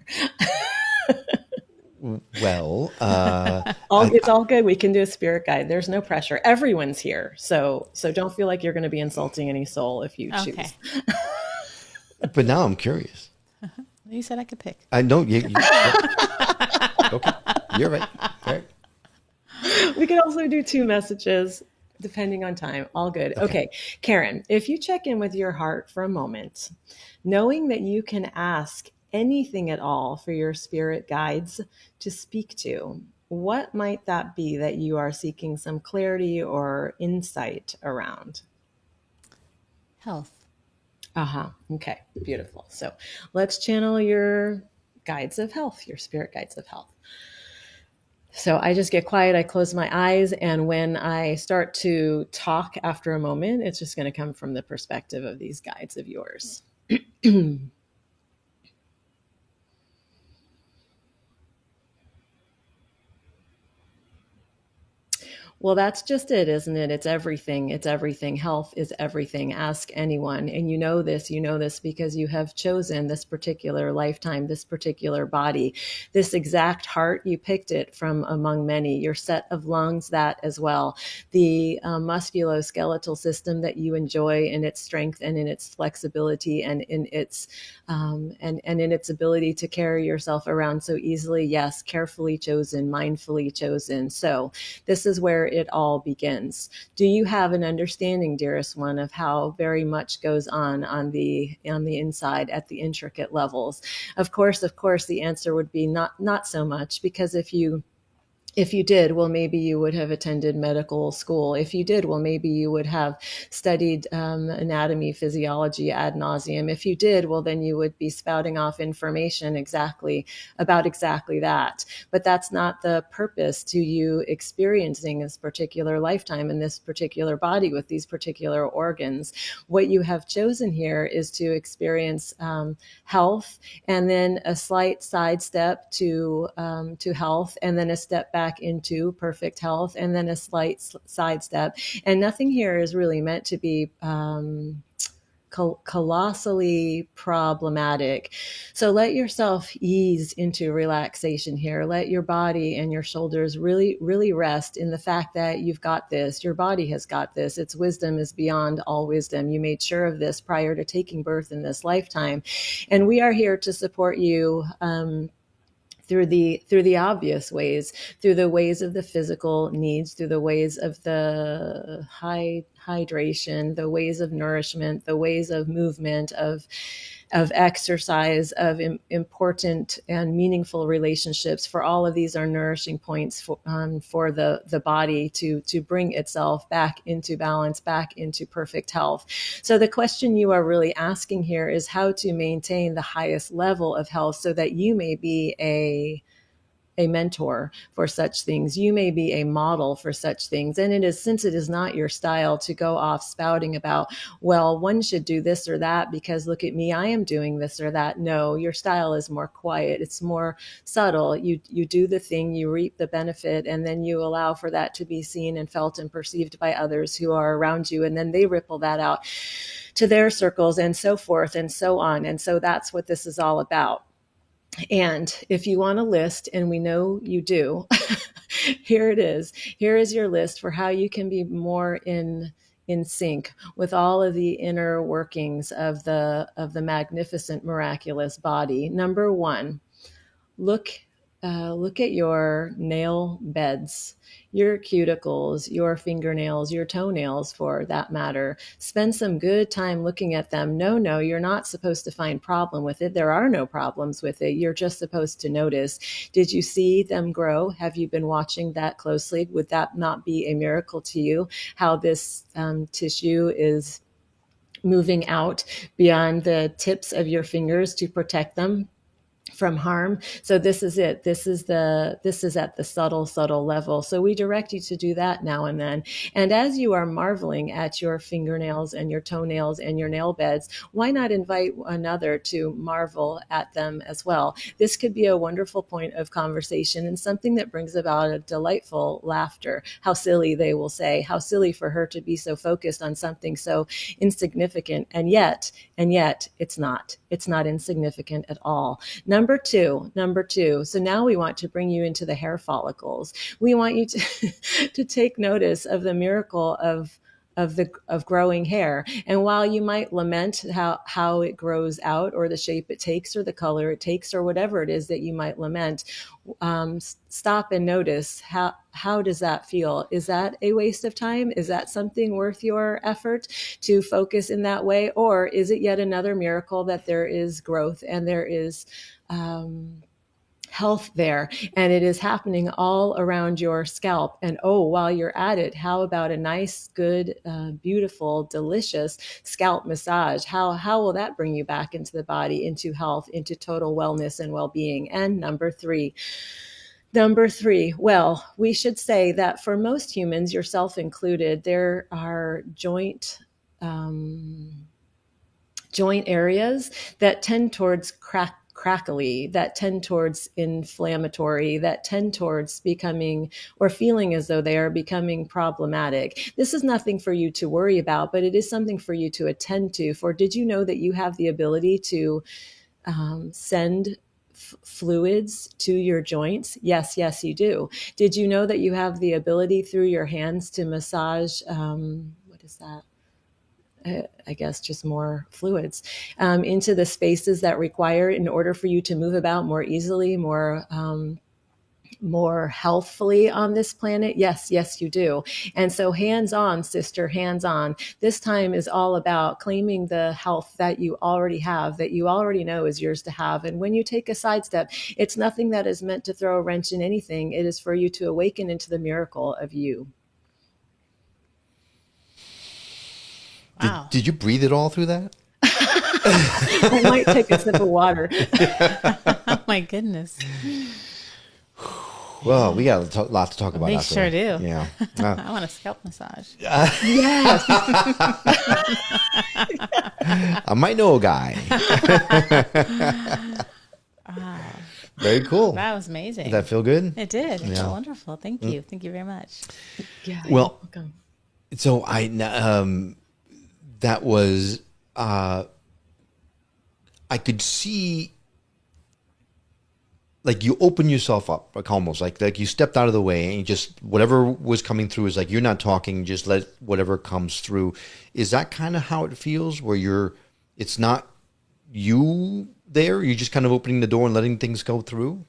Well, it's all good. We can do a spirit guide. There's no pressure. Everyone's here. So don't feel like you're going to be insulting any soul if you choose. But now I'm curious. You said I could pick. I know. Okay. You're right. All right. We can also do 2 messages. Depending on time. All good. Okay. Karen, if you check in with your heart for a moment, knowing that you can ask anything at all for your spirit guides to speak to, what might that be that you are seeking some clarity or insight around? Health. Okay. Beautiful. So let's channel your guides of health, your spirit guides of health. So I just get quiet, I close my eyes, and when I start to talk after a moment, it's just going to come from the perspective of these guides of yours. Well, that's just it, isn't it? It's everything. It's everything. Health is everything. Ask anyone. And you know this because you have chosen this particular lifetime, this particular body, this exact heart. You picked it from among many. Your set of lungs, that as well. The musculoskeletal system that you enjoy in its strength and in its flexibility and in its and in its ability to carry yourself around so easily. Yes, carefully chosen, mindfully chosen. So this is where it all begins. Do you have an understanding, dearest one, of how very much goes on the inside at the intricate levels? Of course, the answer would be not so much, because if you did, well, maybe you would have attended medical school. If you did, well, maybe you would have studied anatomy, physiology ad nauseum. If you did, well, then you would be spouting off information about exactly that. But that's not the purpose to you experiencing this particular lifetime in this particular body with these particular organs. What you have chosen here is to experience health, and then a slight sidestep to health, and then a step back into perfect health, and then a slight sidestep. And nothing here is really meant to be colossally problematic. So let yourself ease into relaxation here. Let your body and your shoulders really, really rest in the fact that you've got this. Your body has got this. Its wisdom is beyond all wisdom. You made sure of this prior to taking birth in this lifetime. And we are here to support you through the obvious ways, through the ways of the physical needs, through the ways of the hydration, the ways of nourishment, the ways of movement, of exercise, of important and meaningful relationships. For all of these are nourishing points for the body to bring itself back into balance, back into perfect health. So the question you are really asking here is how to maintain the highest level of health so that you may be a mentor for such things. You may be a model for such things. And since it is not your style to go off spouting about, well, one should do this or that because look at me, I am doing this or that. No, your style is more quiet. It's more subtle. You do the thing, you reap the benefit, and then you allow for that to be seen and felt and perceived by others who are around you. And then they ripple that out to their circles and so forth and so on. And so that's what this is all about. And if you want a list, and we know you do, here it is. Here is your list for how you can be more in sync with all of the inner workings of the magnificent, miraculous body. Number one, look at your nail beds, your cuticles, your fingernails, your toenails for that matter. Spend some good time looking at them. No, you're not supposed to find problem with it. There are no problems with it. You're just supposed to notice. Did you see them grow? Have you been watching that closely? Would that not be a miracle to you? How this tissue is moving out beyond the tips of your fingers to protect them from harm. So this is it. This is at the subtle level. So we direct you to do that now and then. And as you are marveling at your fingernails and your toenails and your nail beds, why not invite another to marvel at them as well? This could be a wonderful point of conversation and something that brings about a delightful laughter. How silly, they will say. How silly for her to be so focused on something so insignificant. And yet it's not insignificant at all. Number two. So now we want to bring you into the hair follicles. We want you to take notice of the miracle of growing hair. And while you might lament how it grows out, or the shape it takes, or the color it takes, or whatever it is that you might lament, stop and notice how does that feel? Is that a waste of time? Is that something worth your effort to focus in that way? Or is it yet another miracle that there is growth and there is health there, and it is happening all around your scalp? And while you're at it, how about a nice, good, beautiful, delicious scalp massage? How will that bring you back into the body, into health, into total wellness and well-being? And number three, well, we should say that for most humans, yourself included, there are joint areas that tend towards crackly, that tend towards inflammatory, that tend towards becoming or feeling as though they are becoming problematic. This is nothing for you to worry about, but it is something for you to attend to. For did you know that you have the ability to send fluids to your joints? Yes, yes, you do. Did you know that you have the ability through your hands to massage, what is that? I guess just more fluids into the spaces that require in order for you to move about more easily, more healthfully on this planet? Yes, yes, you do. And so hands on, sister, hands on. This time is all about claiming the health that you already have, that you already know is yours to have. And when you take a sidestep, it's nothing that is meant to throw a wrench in anything. It is for you to awaken into the miracle of you. Wow. Did you breathe it all through that? I might take a sip of water. Oh my goodness. Well, we got a lot to talk about. We after sure that. do. Yeah. I want a scalp massage. Yes. I might know a guy. Very cool. That was amazing. Did that feel good? It did. It Yeah. felt wonderful. Thank you. Thank you very much. Yeah. Well, you're welcome. so that was, I could see, like you open yourself up, like almost like you stepped out of the way and you just, whatever was coming through is like, you're not talking, just let whatever comes through. Is that kind of how it feels where it's not you there? You're just kind of opening the door and letting things go through?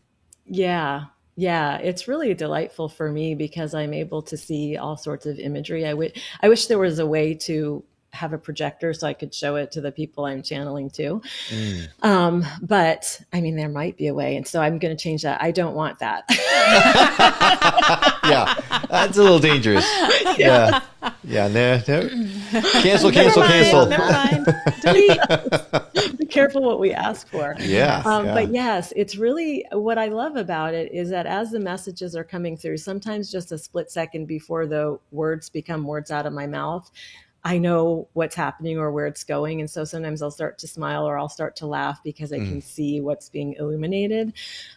Yeah. Yeah, it's really delightful for me because I'm able to see all sorts of imagery. I wish there was a way to have a projector so I could show it to the people I'm channeling to. But I mean, there might be a way. And so I'm going to change that. I don't want that. Yeah, that's a little dangerous. Yeah. Yeah. Cancel. Never mind. Delete. Be careful what we ask for. Yeah. But yes, it's really what I love about it is that as the messages are coming through, sometimes just a split second before the words become words out of my mouth, I know what's happening or where it's going. And so sometimes I'll start to smile or I'll start to laugh because I can see what's being illuminated.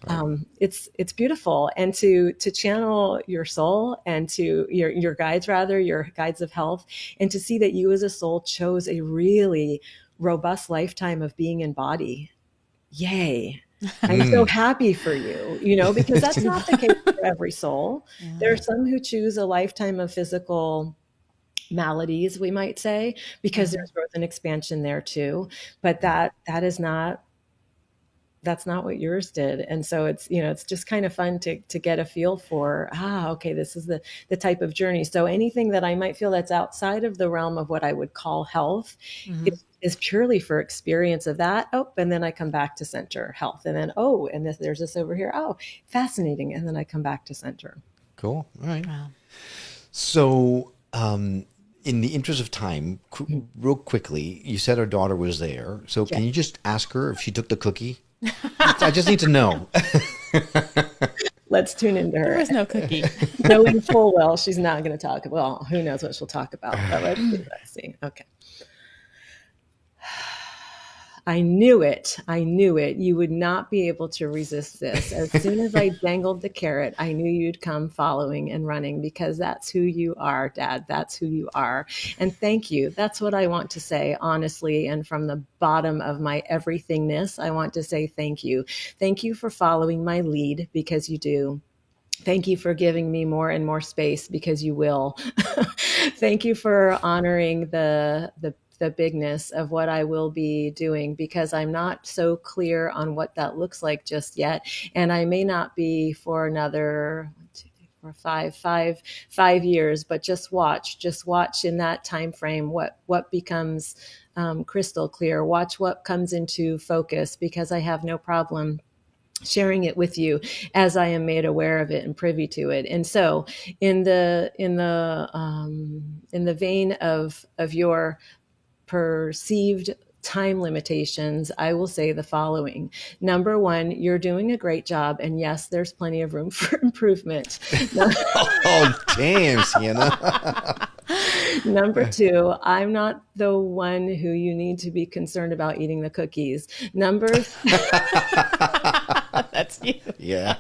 Right. It's beautiful. And to channel your soul and to your guides, your guides of health, and to see that you as a soul chose a really robust lifetime of being in body. Yay. I'm so happy for you, because that's not the case for every soul. Yeah. There are some who choose a lifetime of physical maladies, we might say, because there's growth and expansion there too. But that's not what yours did. And so it's just kind of fun to get a feel for, okay, this is the type of journey. So anything that I might feel that's outside of the realm of what I would call health is purely for experience of that. Oh, and then I come back to center, health. And then, and there's this over here. Oh, fascinating. And then I come back to center. Cool. All right. Wow. So, in the interest of time, real quickly, you said her daughter was there. So can you just ask her if she took the cookie? I just need to know. Let's tune into her. There was no cookie. Knowing full well she's not going to talk. Well, who knows what she'll talk about. But let's see. Okay. I knew it. You would not be able to resist this. As soon as I dangled the carrot, I knew you'd come following and running because that's who you are, Dad. That's who you are. And thank you. That's what I want to say, honestly. And from the bottom of my everythingness, I want to say thank you. Thank you for following my lead because you do. Thank you for giving me more and more space because you will. Thank you for honoring the bigness of what I will be doing because I'm not so clear on what that looks like just yet. And I may not be for another 5 years, but just watch in that time frame what becomes crystal clear. Watch what comes into focus because I have no problem sharing it with you as I am made aware of it and privy to it. And so in the vein of your perceived time limitations, I will say the following. Number one, you're doing a great job. And yes, there's plenty of room for improvement. Oh, damn, Sienna. Number 2, I'm not the one who you need to be concerned about eating the cookies. That's you. Yeah,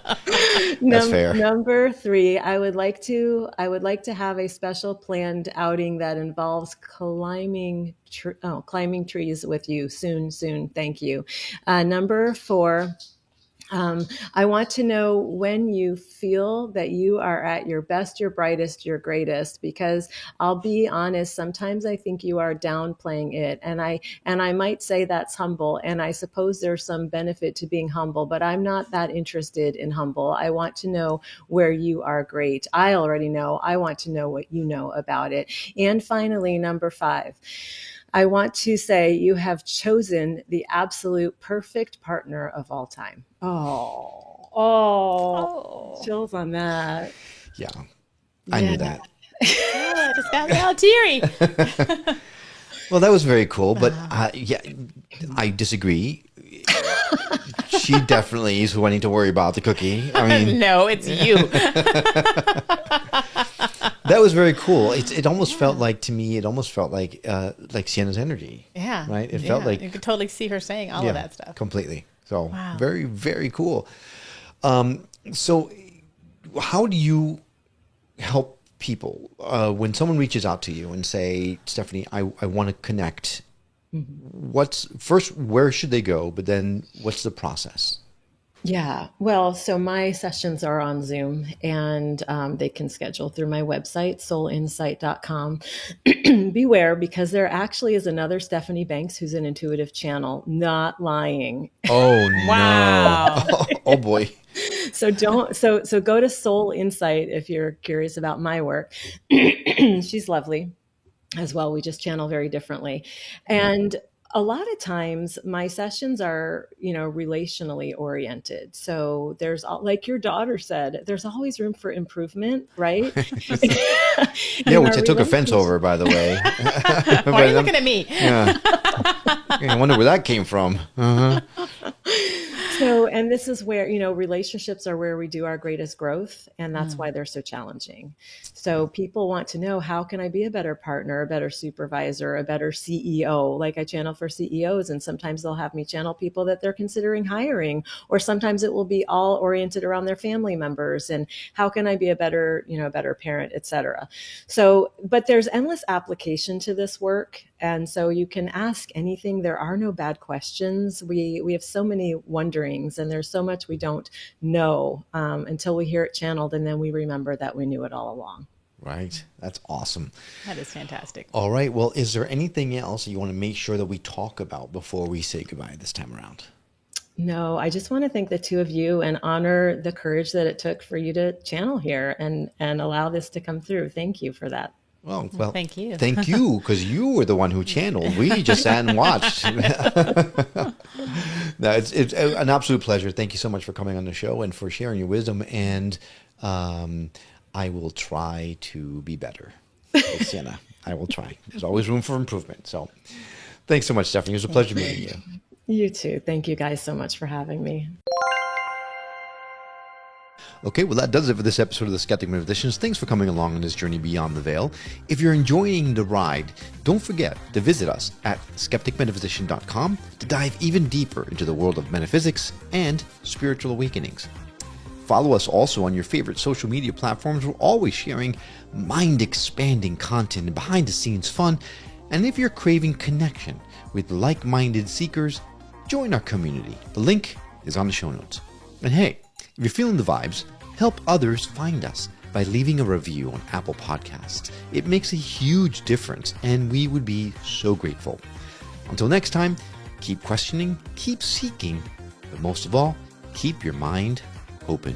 that's fair. Number 3, I would like to have a special planned outing that involves climbing trees with you soon. Thank you. Number 4. I want to know when you feel that you are at your best, your brightest, your greatest, because I'll be honest, sometimes I think you are downplaying it. And I might say that's humble. And I suppose there's some benefit to being humble, but I'm not that interested in humble. I want to know where you are great. I already know. I want to know what you know about it. And finally, number 5. I want to say you have chosen the absolute perfect partner of all time. Oh, chills on that. Yeah, I knew that. I just got me all teary. Well, that was very cool, but yeah, I disagree. She definitely is who I need to worry about the cookie. I mean, no, it's you. That was very cool. It almost felt like, to me, like Sienna's energy. Yeah. Right? It felt like... You could totally see her saying all of that stuff. Completely. So, wow. Very, very cool. So, how do you help people when someone reaches out to you and say, Stephanie, I want to connect? Mm-hmm. Where should they go? But then what's the process? Yeah, well, so my sessions are on Zoom, and they can schedule through my website, soulinsight.com. Beware, because there actually is another Stephanie Banks who's an intuitive channel, not lying. Oh, no. Wow. Oh, boy. So go to Soul Insight if you're curious about my work. She's lovely as well. We just channel very differently. And a lot of times my sessions are, relationally oriented. So there's, like your daughter said, there's always room for improvement, right? Yeah, which I took offense over, by the way. Why are you looking at me? Yeah. I wonder where that came from. Uh-huh. So, and this is where, relationships are where we do our greatest growth. And that's why they're so challenging. So people want to know, how can I be a better partner, a better supervisor, a better CEO? Like I channel for CEOs, and sometimes they'll have me channel people that they're considering hiring, or sometimes it will be all oriented around their family members. And how can I be a better parent, et cetera. So, but there's endless application to this work. And so you can ask anything. There are no bad questions. We have so many wonderings, and there's so much we don't know until we hear it channeled, and then we remember that we knew it all along. Right. That's awesome. That is fantastic. All right. Well, is there anything else you want to make sure that we talk about before we say goodbye this time around? No, I just want to thank the two of you and honor the courage that it took for you to channel here and allow this to come through. Thank you for that. Well, thank you. Thank you, because you were the one who channeled. We just sat and watched. No, it's an absolute pleasure. Thank you so much for coming on the show and for sharing your wisdom. And I will try to be better. Sienna, I will try. There's always room for improvement. So thanks so much, Stephanie. It was a pleasure meeting you. You too. Thank you guys so much for having me. Okay, well, that does it for this episode of the Skeptic Metaphysicians. Thanks for coming along on this journey beyond the veil. If you're enjoying the ride, don't forget to visit us at skepticmetaphysician.com to dive even deeper into the world of metaphysics and spiritual awakenings. Follow us also on your favorite social media platforms. We're always sharing mind-expanding content and behind-the-scenes fun. And if you're craving connection with like-minded seekers, join our community. The link is on the show notes. And hey, if you're feeling the vibes, help others find us by leaving a review on Apple Podcasts. It makes a huge difference, and we would be so grateful. Until next time, keep questioning, keep seeking, but most of all, keep your mind open.